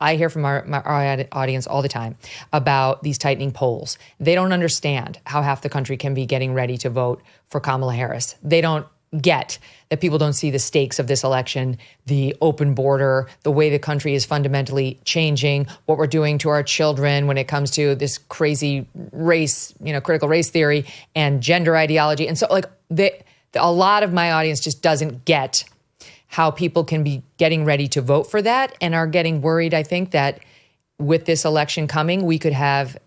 I hear from our audience all the time about these tightening polls. They don't understand how half the country can be getting ready to vote for Kamala Harris. They don't get that people don't see the stakes of this election, the open border, the way the country is fundamentally changing, what we're doing to our children when it comes to this crazy race, critical race theory and gender ideology. And so a lot of my audience just doesn't get how people can be getting ready to vote for that and are getting worried, I think, that with this election coming, we could have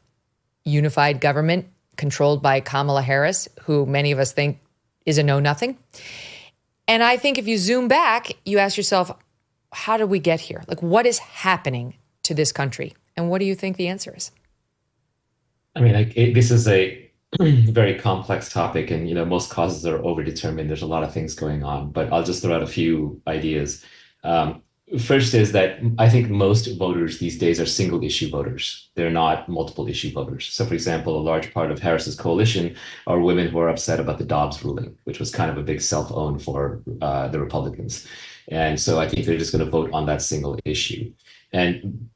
unified government controlled by Kamala Harris, who many of us think is a know-nothing. And I think if you zoom back, you ask yourself, how did we get here? What is happening to this country? And what do you think the answer is? I mean, this is a very complex topic, and most causes are overdetermined. There's a lot of things going on, but I'll just throw out a few ideas. First is that I think most voters these days are single issue voters. They're not multiple issue voters. So, for example, a large part of Harris's coalition are women who are upset about the Dobbs ruling, which was kind of a big self-own for the Republicans. And so I think they're just going to vote on that single issue. And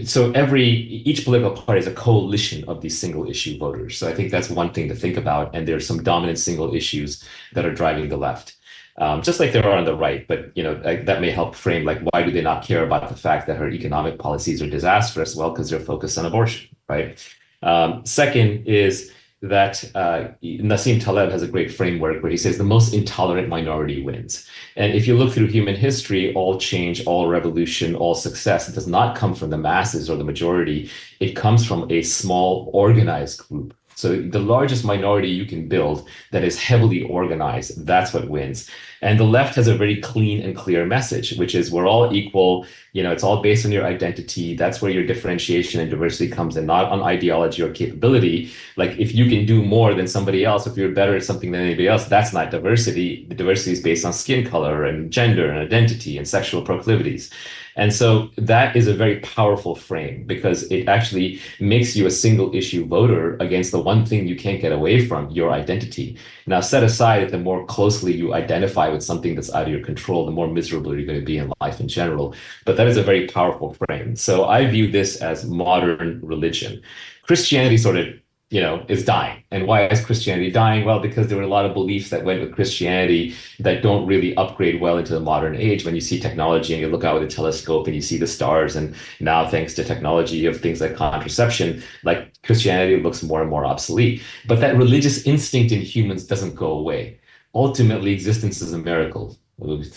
so each political party is a coalition of these single issue voters. So I think that's one thing to think about. And there's some dominant single issues that are driving the left, just like there are on the right. But that may help frame why do they not care about the fact that her economic policies are disastrous? Well, because they're focused on abortion, right? Second is that Nassim Taleb has a great framework where he says the most intolerant minority wins. And if you look through human history, all change, all revolution, all success does not come from the masses or the majority. It comes from a small organized group. So the largest minority you can build that is heavily organized, that's what wins. And the left has a very clean and clear message, which is we're all equal. It's all based on your identity. That's where your differentiation and diversity comes in, not on ideology or capability. If you can do more than somebody else, if you're better at something than anybody else, that's not diversity. The diversity is based on skin color and gender and identity and sexual proclivities. And so that is a very powerful frame because it actually makes you a single issue voter against the one thing you can't get away from, your identity. Now, set aside that the more closely you identify with something that's out of your control, the more miserable you're going to be in life in general. But that is a very powerful frame. So I view this as modern religion. Christianity sort of is dying. And why is Christianity dying? Well, because there were a lot of beliefs that went with Christianity that don't really upgrade well into the modern age. When you see technology and you look out with a telescope and you see the stars, and now thanks to technology of things like contraception, Christianity looks more and more obsolete. But that religious instinct in humans doesn't go away. Ultimately, existence is a miracle.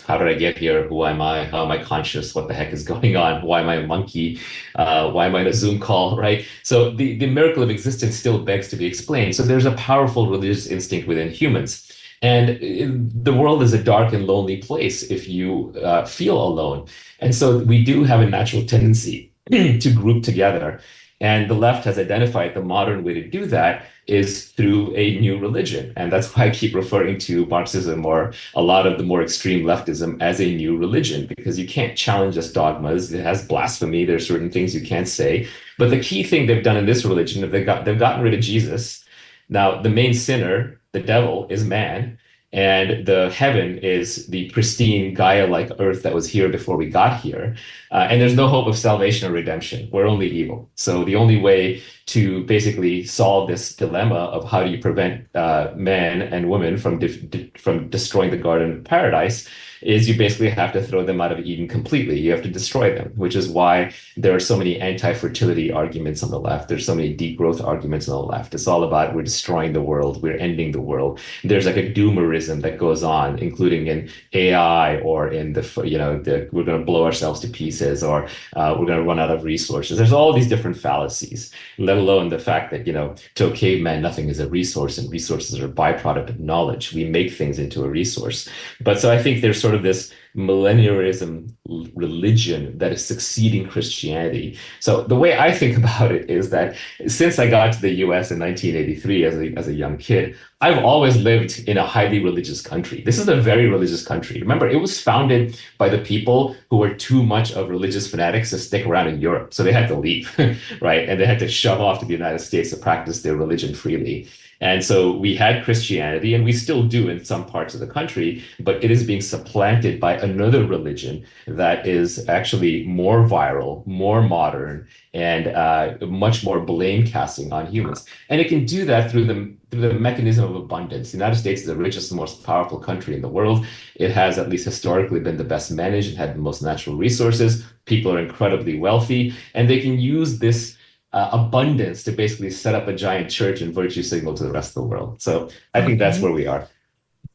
How did I get here? Who am I? How am I conscious? What the heck is going on? Why am I a monkey? Why am I in a Zoom call, right? So the miracle of existence still begs to be explained. So there's a powerful religious instinct within humans. And the world is a dark and lonely place if you feel alone. And so we do have a natural tendency to group together. And the left has identified the modern way to do that is through a new religion. And that's why I keep referring to Marxism or a lot of the more extreme leftism as a new religion, because you can't challenge its dogmas. It has blasphemy. There's certain things you can't say. But the key thing they've done in this religion is they've gotten rid of Jesus. Now, the main sinner, the devil, is man. And the heaven is the pristine Gaia-like earth that was here before we got here. And there's no hope of salvation or redemption. We're only evil. So the only way to basically solve this dilemma of how do you prevent men and women from destroying the Garden of Paradise is you basically have to throw them out of Eden completely. You have to destroy them, which is why there are so many anti-fertility arguments on the left. There's so many degrowth arguments on the left. It's all about we're destroying the world, we're ending the world. There's a doomerism that goes on, including in AI or in we're going to blow ourselves to pieces or we're going to run out of resources. There's all these different fallacies, let alone the fact that, to a caveman, nothing is a resource and resources are a byproduct of knowledge. We make things into a resource. But so I think there's sort of this millennialism religion that is succeeding Christianity. So the way I think about it is that since I got to the US in 1983 as a young kid, I've always lived in a highly religious country. This is a very religious country. Remember, it was founded by the people who were too much of religious fanatics to stick around in Europe. So they had to leave, right? And they had to shove off to the United States to practice their religion freely. And so we had Christianity, and we still do in some parts of the country, but it is being supplanted by yet another religion that is actually more viral, more modern, and much more blame casting on humans. And it can do that through the mechanism of abundance. The United States is the richest and most powerful country in the world. It has, at least historically, been the best managed and had the most natural resources. People are incredibly wealthy, and they can use this abundance to basically set up a giant church and virtue signal to the rest of the world. So I think that's where we are.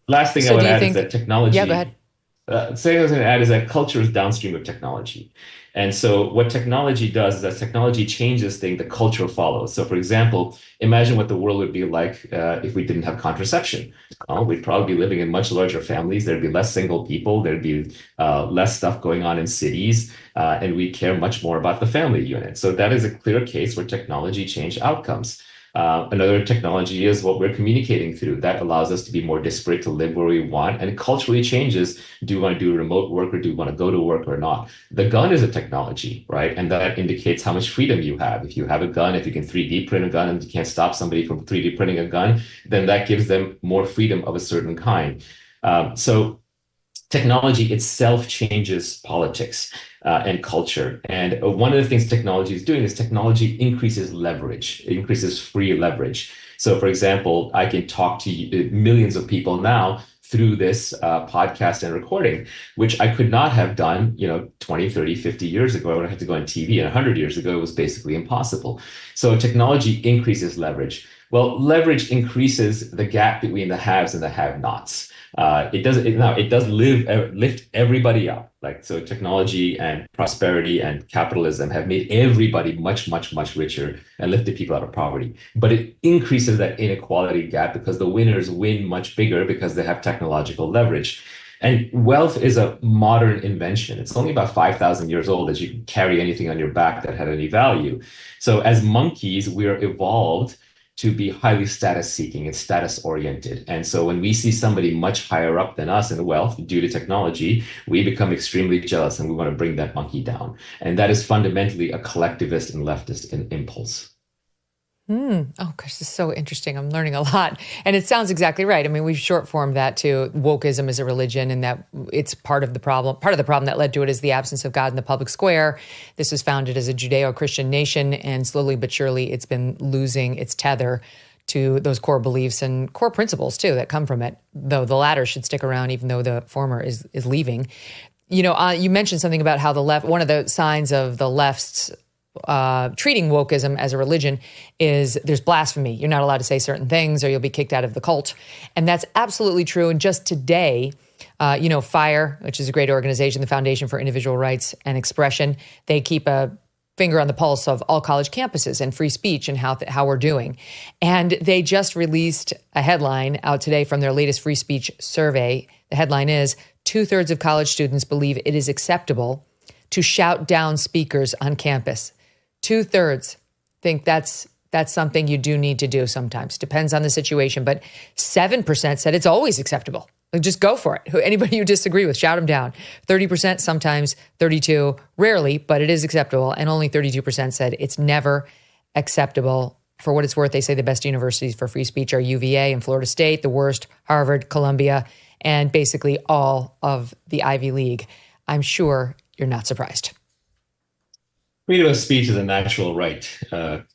Last thing I So would do you add is think, that technology. yeah, go ahead. Second thing I was going to add is that culture is downstream of technology. And so what technology does is that technology changes things, the culture follows. So for example, imagine what the world would be like if we didn't have contraception. We'd probably be living in much larger families. There'd be less single people. There'd be less stuff going on in cities. And we care much more about the family unit. So that is a clear case where technology changed outcomes. Another technology is what we're communicating through. That allows us to be more disparate, to live where we want, and culturally changes. Do we want to do remote work, or do we want to go to work or not? The gun is a technology, right? And that indicates how much freedom you have. If you have a gun, if you can 3D print a gun and you can't stop somebody from 3D printing a gun, then that gives them more freedom of a certain kind. So technology itself changes politics and culture. And one of the things technology is doing is technology increases leverage, it increases free leverage. So for example, I can talk to millions of people now through this podcast and recording, which I could not have done, 20, 30, 50 years ago. I would have had to go on TV, and 100 years ago, it was basically impossible. So technology increases leverage. Well, leverage increases the gap between the haves and the have-nots. It does lift everybody up. So technology and prosperity and capitalism have made everybody much, much, much richer and lifted people out of poverty. But it increases that inequality gap because the winners win much bigger because they have technological leverage. And wealth is a modern invention. It's only about 5,000 years old that you can carry anything on your back that had any value. So as monkeys, we are evolved to be highly status seeking and status oriented. And so when we see somebody much higher up than us in wealth due to technology, we become extremely jealous and we want to bring that monkey down. And that is fundamentally a collectivist and leftist impulse. Oh, gosh, this is so interesting. I'm learning a lot. And it sounds exactly right. I mean, we've short formed that to wokeism as a religion, and that it's part of the problem. Part of the problem that led to it is the absence of God in the public square. This was founded as a Judeo-Christian nation, and slowly but surely it's been losing its tether to those core beliefs and core principles, too, that come from it, though the latter should stick around, even though the former is leaving. You mentioned something about how the left, one of the signs of the left's treating wokeism as a religion is there's blasphemy. You're not allowed to say certain things or you'll be kicked out of the cult. And that's absolutely true. And just today, FIRE, which is a great organization, the Foundation for Individual Rights and Expression, they keep a finger on the pulse of all college campuses and free speech and how we're doing. And they just released a headline out today from their latest free speech survey. The headline is 2/3 of college students believe it is acceptable to shout down speakers on campus. 2/3 think that's something you do need to do sometimes. Depends on the situation. But 7% said it's always acceptable. Just go for it. Anybody you disagree with, shout them down. 30% sometimes, 32% rarely, but it is acceptable. And only 32% said it's never acceptable. For what it's worth, they say the best universities for free speech are UVA and Florida State, the worst, Harvard, Columbia, and basically all of the Ivy League. I'm sure you're not surprised. Freedom of speech is a natural right.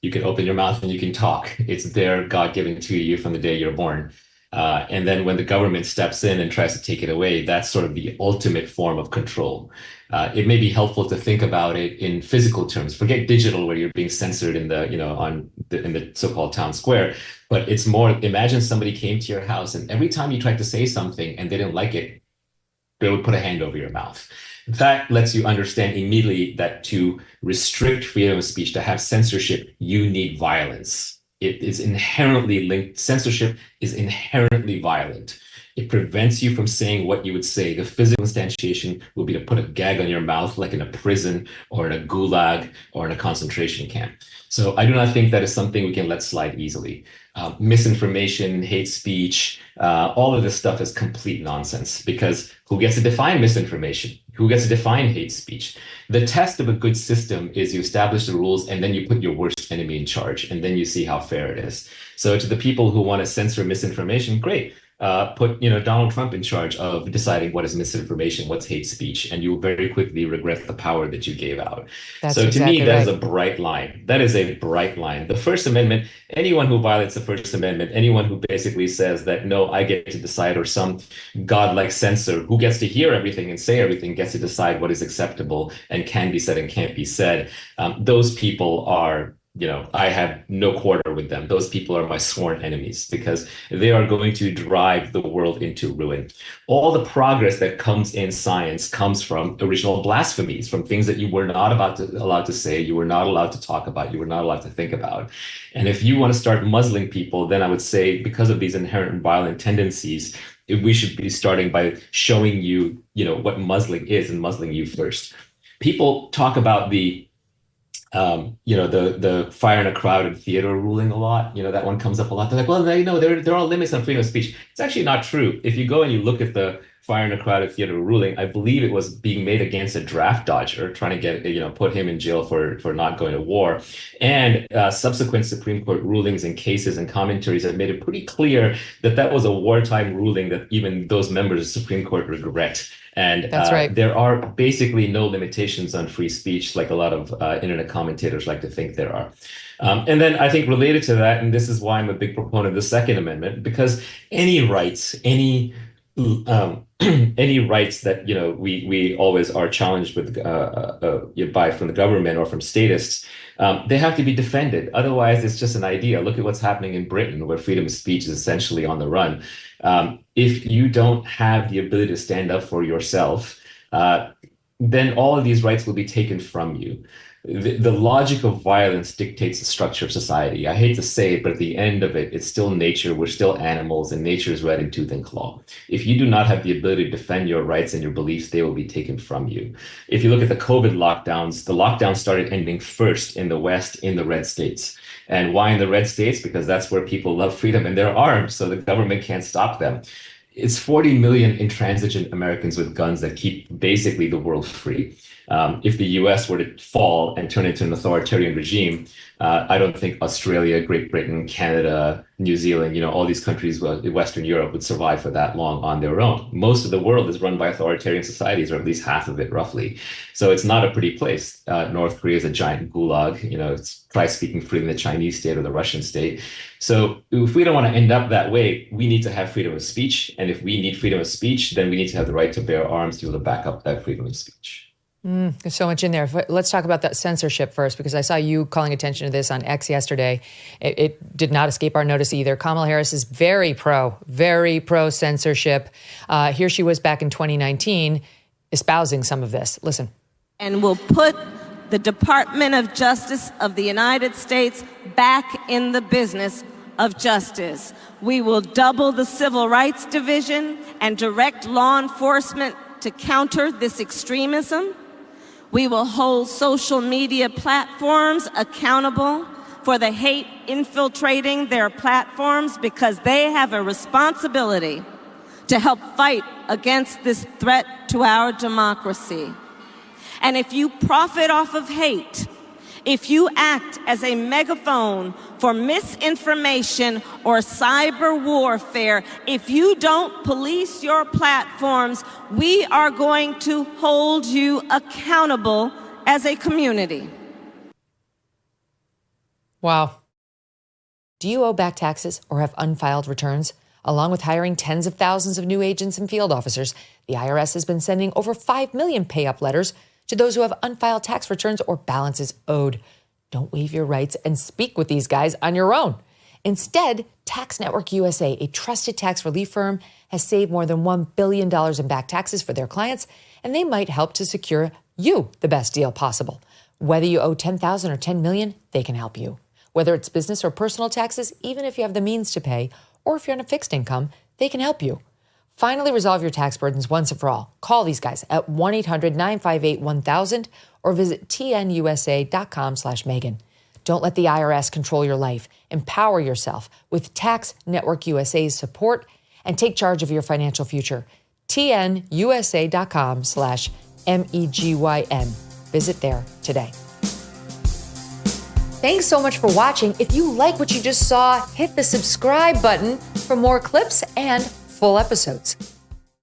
You can open your mouth and you can talk. It's there, God given to you from the day you're born. And then when the government steps in and tries to take it away, that's sort of the ultimate form of control. It may be helpful to think about it in physical terms. Forget digital, where you're being censored in the so-called town square. But it's more, imagine somebody came to your house and every time you tried to say something and they didn't like it, they would put a hand over your mouth. That lets you understand immediately that to restrict freedom of speech, to have censorship, you need violence. It is inherently linked. Censorship is inherently violent. It prevents you from saying what you would say. The physical instantiation will be to put a gag on your mouth, like in a prison or in a gulag or in a concentration camp. So I do not think that is something we can let slide easily. Misinformation, hate speech, all of this stuff is complete nonsense, because who gets to define misinformation? Who gets to define hate speech? The test of a good system is you establish the rules and then you put your worst enemy in charge, and then you see how fair it is. So to the people who want to censor misinformation, great. put Donald Trump in charge of deciding what is misinformation, what's hate speech, and you will very quickly regret the power that you gave out. That's So to me, exactly that is right. a bright line. That is a bright line. The First Amendment, anyone who violates the First Amendment, anyone who basically says that, no, I get to decide, or some godlike censor who gets to hear everything and say everything gets to decide what is acceptable and can be said and can't be said, those people are, I have no quarter with them. Those people are my sworn enemies because they are going to drive the world into ruin. All the progress that comes in science comes from original blasphemies, from things that you were not allowed to say, you were not allowed to talk about, you were not allowed to think about. And if you want to start muzzling people, then I would say, because of these inherent violent tendencies, we should be starting by showing you, what muzzling is, and muzzling you first. People talk about the fire in a crowded theater ruling a lot. That one comes up a lot. They're like, well, there are limits on freedom of speech. It's actually not true. If you go and you look at the fire in a crowded theater ruling, I believe it was being made against a draft dodger, trying to put him in jail for not going to war. And subsequent Supreme Court rulings and cases and commentaries have made it pretty clear that that was a wartime ruling that even those members of the Supreme Court regret. And That's right. there are basically no limitations on free speech, like a lot of internet commentators like to think there are. And then I think related to that, and this is why I'm a big proponent of the Second Amendment, because any rights, any rights that we always are challenged with by from the government or from statists, they have to be defended. Otherwise, it's just an idea. Look at what's happening in Britain, where freedom of speech is essentially on the run. If you don't have the ability to stand up for yourself, then all of these rights will be taken from you. The logic of violence dictates the structure of society. I hate to say it, but at the end of it, it's still nature. We're still animals, and nature is red in tooth and claw. If you do not have the ability to defend your rights and your beliefs, they will be taken from you. If you look at the COVID lockdowns, the lockdown started ending first in the West, in the red states. And why in the red states? Because that's where people love freedom and they're armed, so the government can't stop them. It's 40 million intransigent Americans with guns that keep basically the world free. If the US were to fall and turn into an authoritarian regime, I don't think Australia, Great Britain, Canada, New Zealand, all these countries, Western Europe, would survive for that long on their own. Most of the world is run by authoritarian societies, or at least half of it, roughly. So it's not a pretty place. North Korea is a giant gulag. Try speaking freely in the Chinese state or the Russian state. So if we don't want to end up that way, we need to have freedom of speech. And if we need freedom of speech, then we need to have the right to bear arms to be able to back up that freedom of speech. There's so much in there. Let's talk about that censorship first, because I saw you calling attention to this on X yesterday. It did not escape our notice either. Kamala Harris is very pro censorship. Here she was back in 2019 espousing some of this. Listen. And will put the Department of Justice of the United States back in the business of justice. We will double the Civil Rights Division and direct law enforcement to counter this extremism. We will hold social media platforms accountable for the hate infiltrating their platforms, because they have a responsibility to help fight against this threat to our democracy. And if you profit off of hate, if you act as a megaphone for misinformation or cyber warfare, if you don't police your platforms, we are going to hold you accountable as a community. Wow. Do you owe back taxes or have unfiled returns? Along with hiring tens of thousands of new agents and field officers, the IRS has been sending over 5 million pay-up letters to those who have unfiled tax returns or balances owed. Don't waive your rights and speak with these guys on your own. Instead, Tax Network USA, a trusted tax relief firm, has saved more than $1 billion in back taxes for their clients, and they might help to secure you the best deal possible. Whether you owe $10,000 or $10 million, they can help you. Whether it's business or personal taxes, even if you have the means to pay, or if you're on a fixed income, they can help you. Finally resolve your tax burdens once and for all. Call these guys at 1-800-958-1000 or visit tnusa.com/Megyn. Don't let the IRS control your life. Empower yourself with Tax Network USA's support and take charge of your financial future. tnusa.com/MEGYN. Visit there today. Thanks so much for watching. If you like what you just saw, hit the subscribe button for more clips and full episodes.